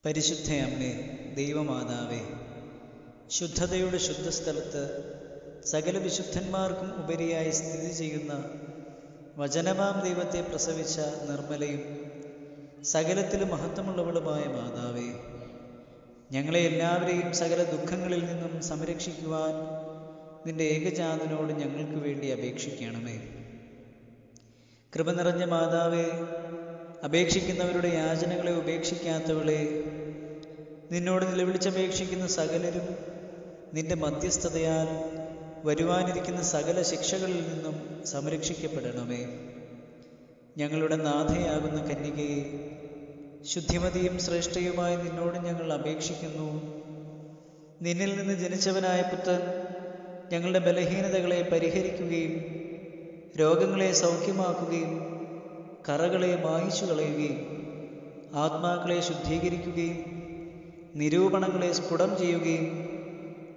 പരിശുദ്ധ അമ്മേ, ദൈവമാതാവേ, ശുദ്ധതയുടെ ശുദ്ധസ്ഥലത്ത് സകല വിശുദ്ധന്മാർക്കും ഉപരിയായി സ്ഥിതി ചെയ്യുന്ന വചനമാം ദൈവത്തെ പ്രസവിച്ച നിർമ്മലയും സകലത്തിലും മഹത്വമുള്ളവളുമായ മാതാവേ, ഞങ്ങളെ എല്ലാവരെയും സകല ദുഃഖങ്ങളിൽ നിന്നും സംരക്ഷിക്കുവാൻ നിന്റെ ഏകജാതനോട് ഞങ്ങൾക്ക് വേണ്ടി അപേക്ഷിക്കണമേ. കൃപ നിറഞ്ഞ മാതാവേ, അപേക്ഷിക്കുന്നവരുടെ യാചനകളെ ഉപേക്ഷിക്കാത്തവളെ, നിന്നോട് നിലവിളിച്ചപേക്ഷിക്കുന്ന സകലരും നിന്റെ മധ്യസ്ഥതയാൽ വരുവാനിരിക്കുന്ന സകല ശിക്ഷകളിൽ നിന്നും സംരക്ഷിക്കപ്പെടണമേ. ഞങ്ങളുടെ നാഥയാകുന്ന കന്യകയെ, ശുദ്ധിമതിയും ശ്രേഷ്ഠയുമായി നിന്നോട് ഞങ്ങൾ അപേക്ഷിക്കുന്നു. നിന്നിൽ നിന്ന് ജനിച്ചവനായ പുത്രൻ ഞങ്ങളുടെ ബലഹീനതകളെ പരിഹരിക്കുകയും രോഗങ്ങളെ സൗഖ്യമാക്കുകയും കറകളെ മായിച്ചു കളയുകയും ആത്മാക്കളെ ശുദ്ധീകരിക്കുകയും നിരൂപണങ്ങളെ സ്ഫുടം ചെയ്യുകയും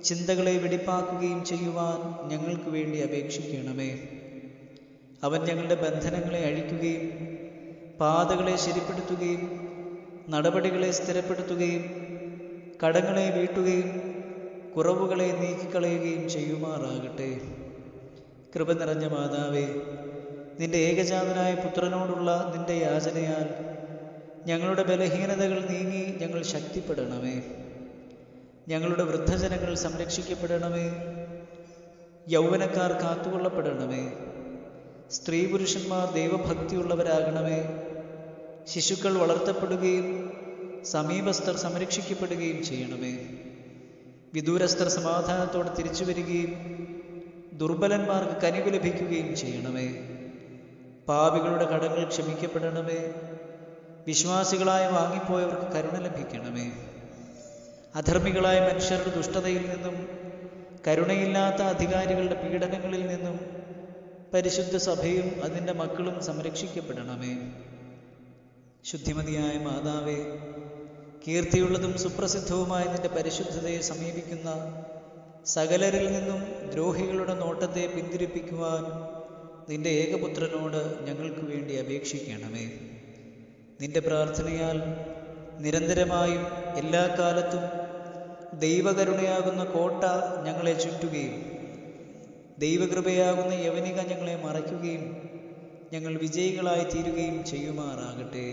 ചിന്തകളെ വെടിപ്പാക്കുകയും ചെയ്യുവാൻ ഞങ്ങൾക്ക് വേണ്ടി അപേക്ഷിക്കണമേ. അവൻ ഞങ്ങളുടെ ബന്ധനങ്ങളെ അഴിക്കുകയും പാതകളെ ശരിപ്പെടുത്തുകയും നടപടികളെ സ്ഥിരപ്പെടുത്തുകയും കടങ്ങളെ വീട്ടുകയും കുറവുകളെ നീക്കിക്കളയുകയും ചെയ്യുമാറാകട്ടെ. കൃപ നിറഞ്ഞ മാതാവേ, നിന്റെ ഏകജാതനായ പുത്രനോടുള്ള നിന്റെ യാചനയാൽ ഞങ്ങളുടെ ബലഹീനതകൾ നീങ്ങി ഞങ്ങൾ ശക്തിപ്പെടണമേ. ഞങ്ങളുടെ വൃദ്ധജനങ്ങൾ സംരക്ഷിക്കപ്പെടണമേ. യൗവനക്കാർ കാത്തുകൊള്ളപ്പെടണമേ. സ്ത്രീ പുരുഷന്മാർ ദൈവഭക്തിയുള്ളവരാകണമേ. ശിശുക്കൾ വളർത്തപ്പെടുകയും സമീപസ്ഥർ സംരക്ഷിക്കപ്പെടുകയും ചെയ്യണമേ. വിദൂരസ്ഥർ സമാധാനത്തോടെ തിരിച്ചു വരികയും ദുർബലന്മാർക്ക് കനിവ് ലഭിക്കുകയും ചെയ്യണമേ. പാപികളുടെ കടങ്ങൾ ക്ഷമിക്കപ്പെടണമേ. വിശ്വാസികളായ വാങ്ങിപ്പോയവർക്ക് കരുണ ലഭിക്കണമേ. അധർമ്മികളായ മനുഷ്യരുടെ ദുഷ്ടതയിൽ നിന്നും കരുണയില്ലാത്ത അധികാരികളുടെ പീഡനങ്ങളിൽ നിന്നും പരിശുദ്ധ സഭയും അതിൻ്റെ മക്കളും സംരക്ഷിക്കപ്പെടണമേ. ശുദ്ധിമതിയായ മാതാവേ, കീർത്തിയുള്ളതും സുപ്രസിദ്ധവുമായ നിന്റെ പരിശുദ്ധതയെ സമീപിക്കുന്ന സകലരിൽ നിന്നും ദ്രോഹികളുടെ നോട്ടത്തെ പിന്തിരിപ്പിക്കുവാൻ നിന്റെ ഏകപുത്രനോട് ഞങ്ങൾക്ക് വേണ്ടി അപേക്ഷിക്കണമേ. നിന്റെ പ്രാർത്ഥനയാൽ നിരന്തരമായും എല്ലാ കാലത്തും ദൈവകരുണയാകുന്ന കോട്ട ഞങ്ങളെ ചുറ്റുകയും ദൈവകൃപയാകുന്ന യവനിക ഞങ്ങളെ മറയ്ക്കുകയും ഞങ്ങൾ വിജയികളായി തീരുകയും ചെയ്യുമാറാകട്ടെ.